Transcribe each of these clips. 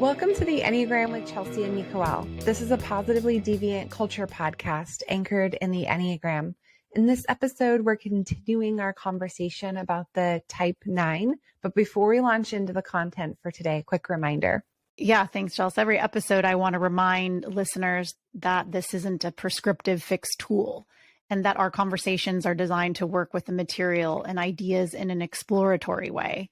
Welcome to the Enneagram with Chelsea and Nicole. This is a positively deviant culture podcast anchored in the Enneagram. In this episode, we're continuing our conversation about the type 9. But before we launch into the content for today, a quick reminder. Yeah, thanks, Chelsea. Every episode, I want to remind listeners that this isn't a prescriptive fixed tool and that our conversations are designed to work with the material and ideas in an exploratory way.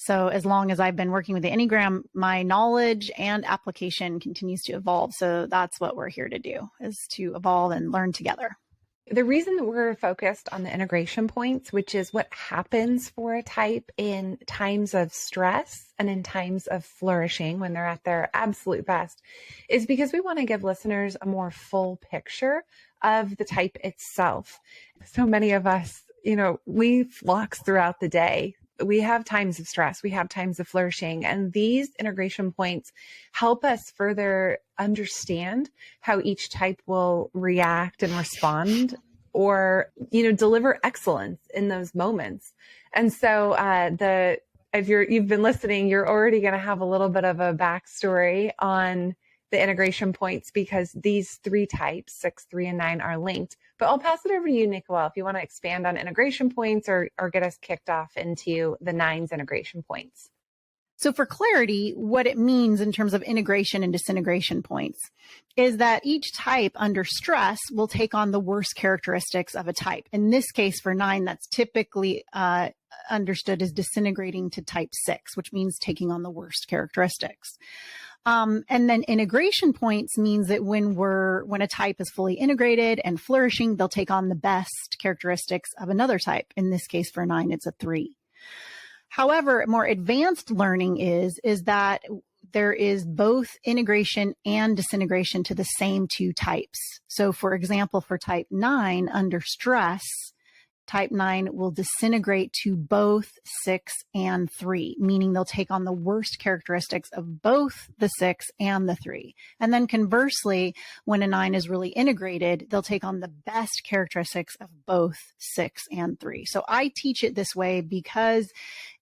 So as long as I've been working with the Enneagram, my knowledge and application continues to evolve. So that's what we're here to do, is to evolve and learn together. The reason that we're focused on the integration points, which is what happens for a type in times of stress and in times of flourishing when they're at their absolute best, is because we want to give listeners a more full picture of the type itself. So many of us, we flux throughout the day. We have times of stress, we have times of flourishing, and these integration points help us further understand how each type will react and respond or, deliver excellence in those moments. And so if you've been listening, you're already going to have a little bit of a backstory on the integration points because these three types, 6, 3, and 9 are linked. But I'll pass it over to you, Nicole, if you want to expand on integration points or get us kicked off into the 9's integration points. So for clarity, what it means in terms of integration and disintegration points is that each type under stress will take on the worst characteristics of a type. In this case, for 9, that's typically understood as disintegrating to type 6, which means taking on the worst characteristics. And then integration points means that when a type is fully integrated and flourishing, they'll take on the best characteristics of another type. In this case, for 9, it's a 3. However, more advanced learning is that there is both integration and disintegration to the same two types. So for example, for type 9 under stress, type 9 will disintegrate to both 6 and 3, meaning they'll take on the worst characteristics of both the 6 and the 3. And then conversely, when a 9 is really integrated, they'll take on the best characteristics of both 6 and 3. So I teach it this way because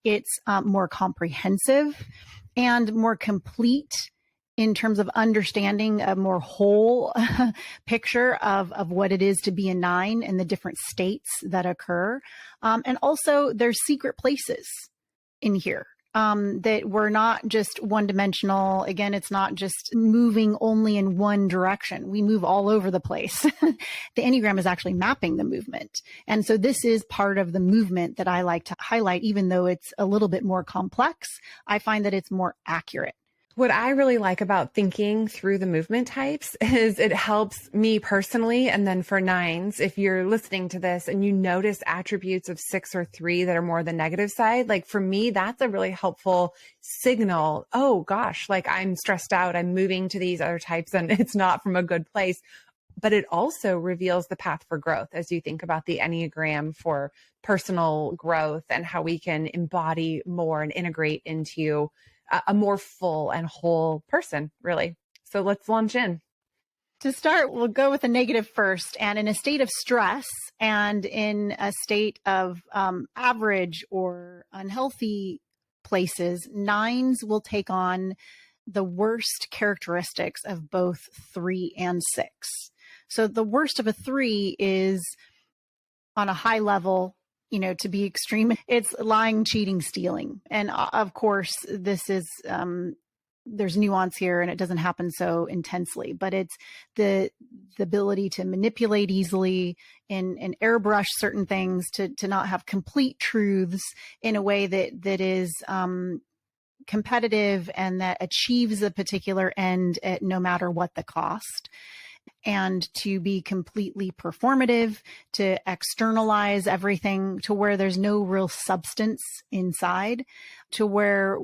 it's more comprehensive and more complete in terms of understanding a more whole picture of what it is to be a 9 and the different states that occur. And also there's secret places in here that we're not just one-dimensional. Again, it's not just moving only in one direction. We move all over the place. The Enneagram is actually mapping the movement. And so this is part of the movement that I like to highlight, even though it's a little bit more complex. I find that it's more accurate. What I really like about thinking through the movement types is it helps me personally. And then for 9s, if you're listening to this and you notice attributes of 6 or 3 that are more the negative side, like for me, that's a really helpful signal. Oh gosh, like I'm stressed out. I'm moving to these other types and it's not from a good place. But it also reveals the path for growth as you think about the Enneagram for personal growth and how we can embody more and integrate into a more full and whole person, really. So let's launch in. To start, we'll go with a negative first. And in a state of stress and in a state of average or unhealthy places, 9s will take on the worst characteristics of both 3 and 6. So the worst of a 3 is on a high level, to be extreme, it's lying, cheating, stealing. And of course, this is, there's nuance here and it doesn't happen so intensely, but it's the ability to manipulate easily and airbrush certain things to not have complete truths in a way that is, competitive and that achieves a particular end at no matter what the cost. And to be completely performative, to externalize everything to where there's no real substance inside, to where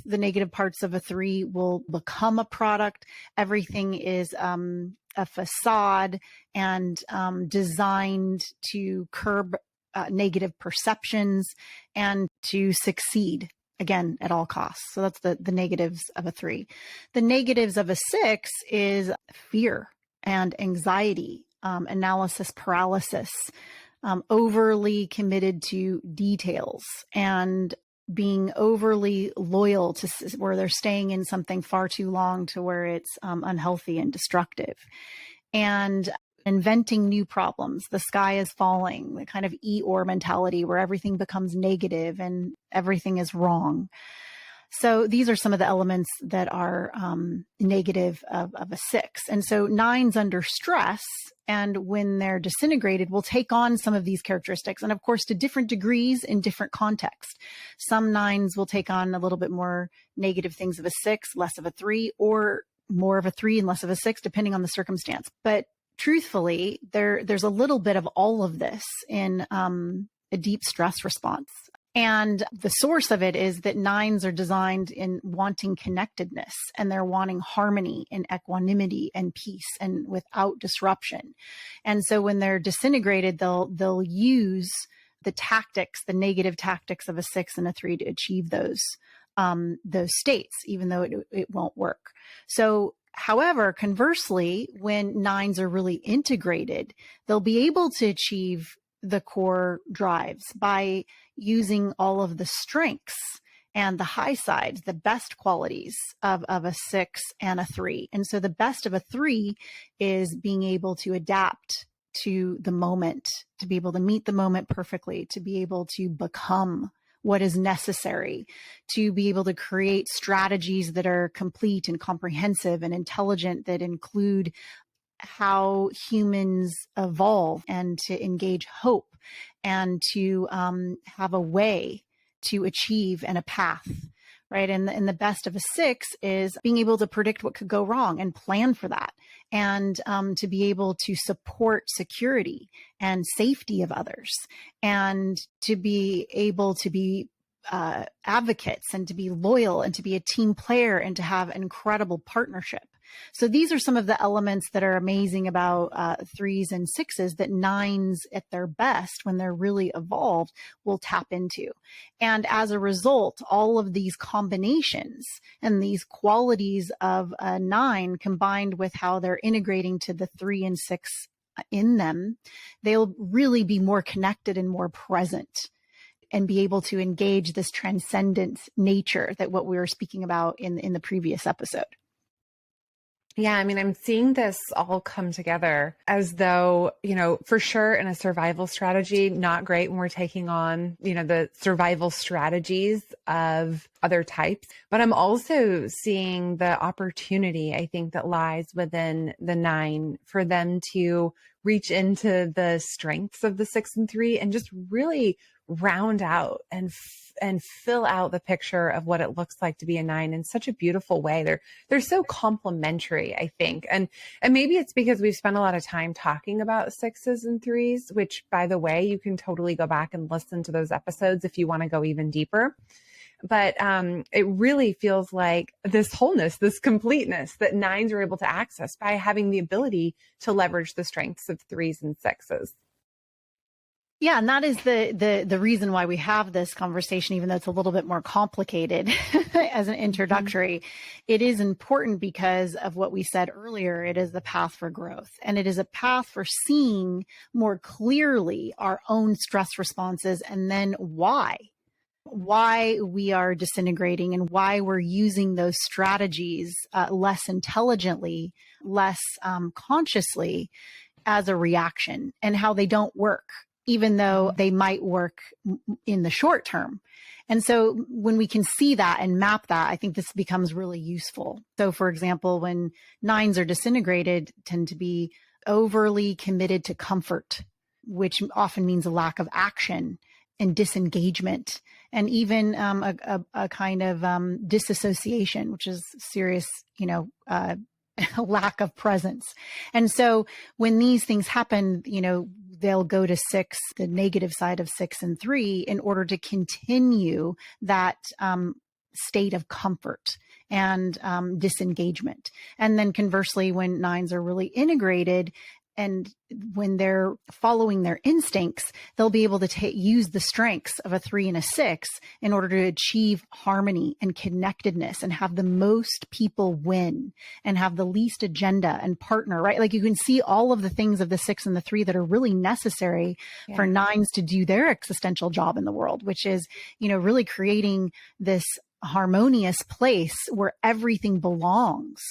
the negative parts of a 3 will become a product. Everything is a facade and designed to curb negative perceptions and to succeed. Again, at all costs. So that's the negatives of a 3. The negatives of a 6 is fear and anxiety, analysis paralysis, overly committed to details, and being overly loyal to where they're staying in something far too long to where it's unhealthy and destructive. And inventing new problems. The sky is falling, the kind of Eeyore mentality where everything becomes negative and everything is wrong. So these are some of the elements that are negative of a 6. And so 9s under stress, and when they're disintegrated, will take on some of these characteristics. And of course, to different degrees in different contexts. Some 9s will take on a little bit more negative things of a 6, less of a 3, or more of a 3 and less of a 6, depending on the circumstance. But truthfully, there's a little bit of all of this in a deep stress response. And the source of it is that 9s are designed in wanting connectedness, and they're wanting harmony and equanimity and peace and without disruption. And so when they're disintegrated, they'll use the tactics, the negative tactics of a 6 and a 3 to achieve those states, even though it won't work. So however, conversely, when 9s are really integrated, they'll be able to achieve the core drives by using all of the strengths and the high sides, the best qualities of a 6 and a 3. And so the best of a 3 is being able to adapt to the moment, to be able to meet the moment perfectly, to be able to become what is necessary, to be able to create strategies that are complete and comprehensive and intelligent, that include how humans evolve, and to engage hope, and to have a way to achieve and a path, right? And the best of a 6 is being able to predict what could go wrong and plan for that, and to be able to support security and safety of others, and to be able to be advocates, and to be loyal, and to be a team player, and to have incredible partnership. So these are some of the elements that are amazing about 3s and 6s that 9s at their best, when they're really evolved, will tap into. And as a result, all of these combinations and these qualities of a 9 combined with how they're integrating to the 3 and 6 in them, they'll really be more connected and more present, and be able to engage this transcendent nature that what we were speaking about in the previous episode. Yeah, I mean, I'm seeing this all come together as though, for sure in a survival strategy, not great when we're taking on, the survival strategies of other types. But I'm also seeing the opportunity, I think, that lies within the 9 for them to reach into the strengths of the 6 and 3 and just really round out and fill out the picture of what it looks like to be a 9 in such a beautiful way. They're so complementary, I think. And maybe it's because we've spent a lot of time talking about 6s and 3s, which, by the way, you can totally go back and listen to those episodes if you want to go even deeper. But it really feels like this wholeness, this completeness that 9s are able to access by having the ability to leverage the strengths of 3s and 6s. Yeah, and that is the reason why we have this conversation, even though it's a little bit more complicated as an introductory. Mm-hmm. It is important because of what we said earlier. It is the path for growth, and it is a path for seeing more clearly our own stress responses, and then why we are disintegrating, and why we're using those strategies less intelligently, less consciously as a reaction, and how they don't work, even though they might work in the short term. And so when we can see that and map that, I think this becomes really useful. So for example, when 9s are disintegrated, tend to be overly committed to comfort, which often means a lack of action and disengagement, and even a kind of disassociation, which is serious, a lack of presence. And so when these things happen, they'll go to 6, the negative side of 6 and 3, in order to continue that state of comfort and disengagement. And then conversely, when 9s are really integrated, And when they're following their instincts, they'll be able to use the strengths of a 3 and a 6 in order to achieve harmony and connectedness and have the most people win and have the least agenda and partner, right? Like you can see all of the things of the 6 and the 3 that are really necessary for 9s to do their existential job in the world, which is, really creating this harmonious place where everything belongs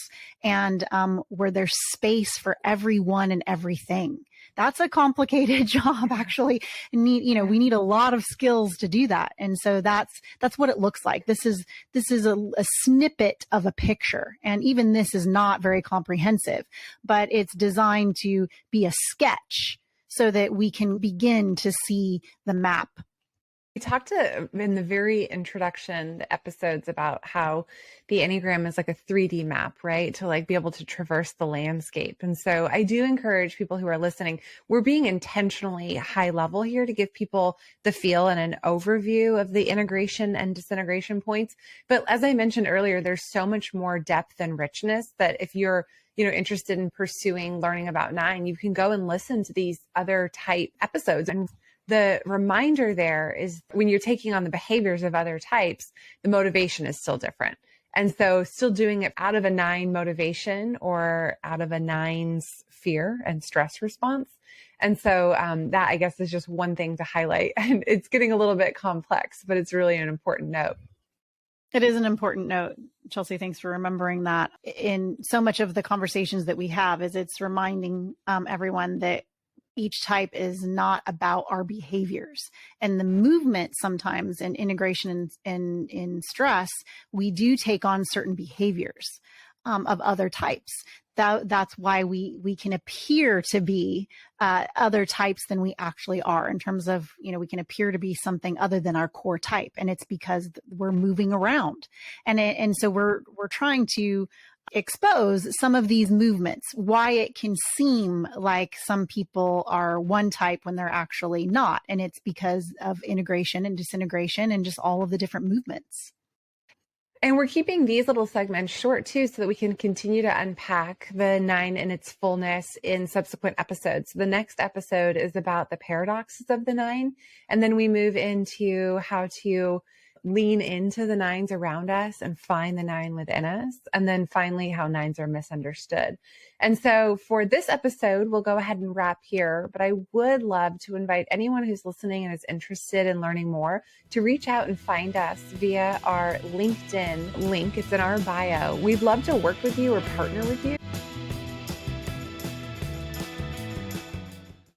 and where there's space for everyone and everything. That's a complicated job, actually. We need a lot of skills to do that. And so that's what it looks like. This is a snippet of a picture. And even this is not very comprehensive, but it's designed to be a sketch so that we can begin to see the map. We talked in the very introduction episodes about how the Enneagram is like a 3D map, right? To like be able to traverse the landscape. And so I do encourage people who are listening, we're being intentionally high level here to give people the feel and an overview of the integration and disintegration points. But as I mentioned earlier, there's so much more depth and richness that if you're interested in pursuing learning about 9, you can go and listen to these other type episodes. And the reminder there is when you're taking on the behaviors of other types, the motivation is still different. And so still doing it out of a 9 motivation or out of a 9's fear and stress response. And so that, I guess, is just one thing to highlight. And it's getting a little bit complex, but it's really an important note. It is an important note. Chelsea, thanks for remembering that. In so much of the conversations that we have it's reminding everyone that each type is not about our behaviors. And the movement sometimes in integration and in stress, we do take on certain behaviors of other types. That's why we can appear to be other types than we actually are in terms of, we can appear to be something other than our core type. And it's because we're moving around. And so we're trying to expose some of these movements, why it can seem like some people are one type when they're actually not. And it's because of integration and disintegration and just all of the different movements. And we're keeping these little segments short too, so that we can continue to unpack the 9 in its fullness in subsequent episodes. The next episode is about the paradoxes of the 9. And then we move into how to lean into the 9s around us and find the 9 within us. And then finally, how 9s are misunderstood. And so for this episode, we'll go ahead and wrap here, but I would love to invite anyone who's listening and is interested in learning more to reach out and find us via our LinkedIn link. It's in our bio. We'd love to work with you or partner with you.